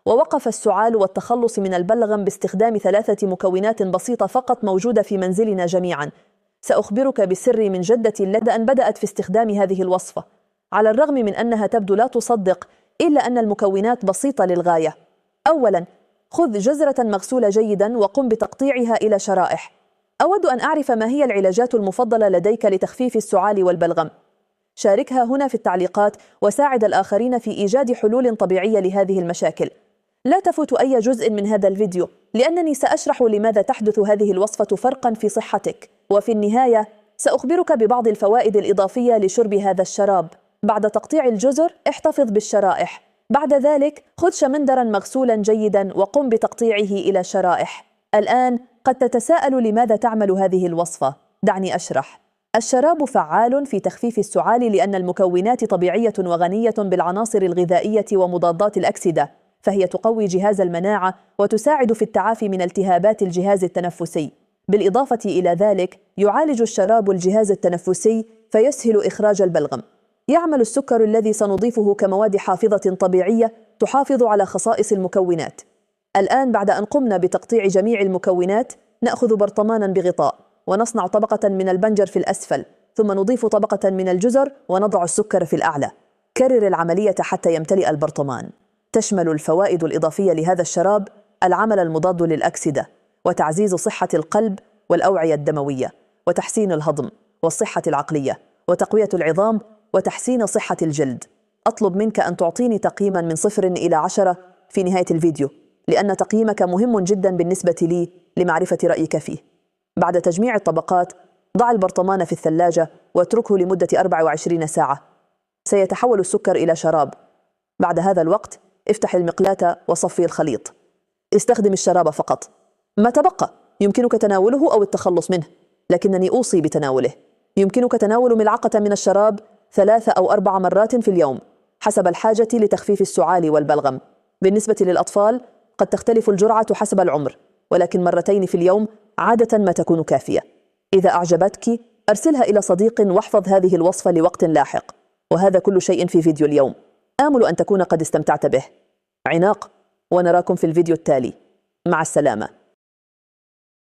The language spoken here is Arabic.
ووقف السعال والتخلص من البلغم باستخدام 3 مكونات بسيطة فقط موجودة في منزلنا جميعا. سأخبرك بسر من جدتي لدى أن بدأت في استخدام هذه الوصفة، على الرغم من أنها تبدو لا تصدق، إلا أن المكونات بسيطة للغاية. أولا، خذ جزرة مغسولة جيدا وقم بتقطيعها إلى شرائح. أود أن أعرف ما هي العلاجات المفضلة لديك لتخفيف السعال والبلغم. شاركها هنا في التعليقات وساعد الآخرين في إيجاد حلول طبيعية لهذه المشاكل. لا تفوت أي جزء من هذا الفيديو، لأنني سأشرح لماذا تحدث هذه الوصفة فرقا في صحتك، وفي النهاية سأخبرك ببعض الفوائد الإضافية لشرب هذا الشراب. بعد تقطيع الجزر احتفظ بالشرائح. بعد ذلك خذ شمندرا مغسولا جيدا وقم بتقطيعه إلى شرائح. الآن قد تتساءل لماذا تعمل هذه الوصفة؟ دعني أشرح. الشراب فعال في تخفيف السعال لأن المكونات طبيعية وغنية بالعناصر الغذائية ومضادات الأكسدة، فهي تقوي جهاز المناعة وتساعد في التعافي من التهابات الجهاز التنفسي. بالإضافة إلى ذلك يعالج الشراب الجهاز التنفسي فيسهل إخراج البلغم. يعمل السكر الذي سنضيفه كمواد حافظة طبيعية تحافظ على خصائص المكونات. الآن بعد أن قمنا بتقطيع جميع المكونات، نأخذ برطمانا بغطاء ونصنع طبقة من البنجر في الأسفل، ثم نضيف طبقة من الجزر ونضع السكر في الأعلى. كرر العملية حتى يمتلئ البرطمان. تشمل الفوائد الإضافية لهذا الشراب العمل المضاد للأكسدة، وتعزيز صحة القلب والأوعية الدموية، وتحسين الهضم والصحة العقلية، وتقوية العظام، وتحسين صحة الجلد. أطلب منك أن تعطيني تقييما من 0 إلى 10 في نهاية الفيديو، لأن تقييمك مهم جدا بالنسبة لي لمعرفة رأيك فيه. بعد تجميع الطبقات ضع البرطمان في الثلاجة واتركه لمدة 24 ساعة. سيتحول السكر إلى شراب. بعد هذا الوقت افتح المقلاة وصفي الخليط. استخدم الشراب فقط. ما تبقى يمكنك تناوله أو التخلص منه، لكنني أوصي بتناوله. يمكنك تناول ملعقة من الشراب 3 أو 4 مرات في اليوم حسب الحاجة لتخفيف السعال والبلغم. بالنسبة للأطفال قد تختلف الجرعة حسب العمر، ولكن 2 في اليوم عادة ما تكون كافية. إذا أعجبتك أرسلها إلى صديق واحفظ هذه الوصفة لوقت لاحق. وهذا كل شيء في فيديو اليوم. آمل أن تكون قد استمتعت به. عناق، ونراكم في الفيديو التالي. مع السلامة.